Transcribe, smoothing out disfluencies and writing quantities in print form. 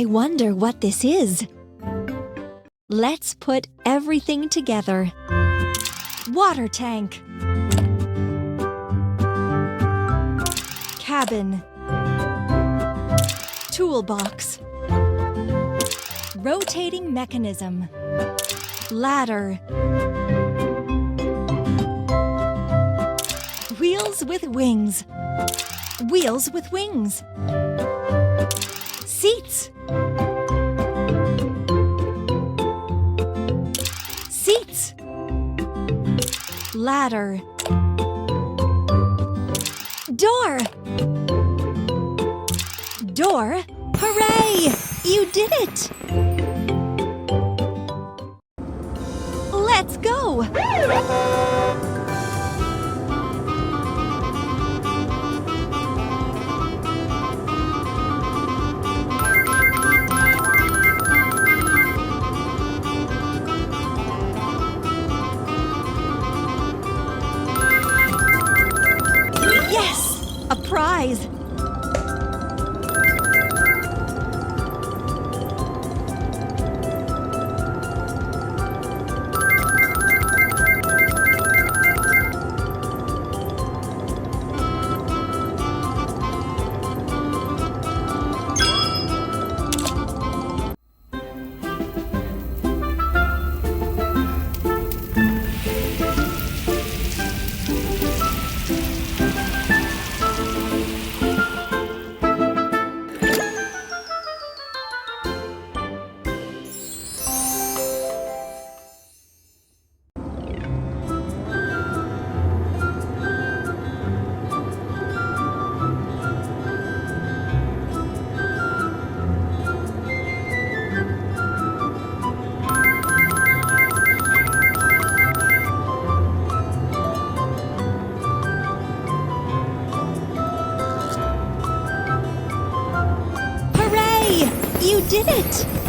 I wonder what this is. Let's put everything together. Water tank. Cabin. Toolbox. Rotating mechanism. Ladder. Wheels with wings. Wheels with wings. Seats. Seats. Ladder. Door. Door. Hooray! You did it! Let's go! Yes! A prize! You did it!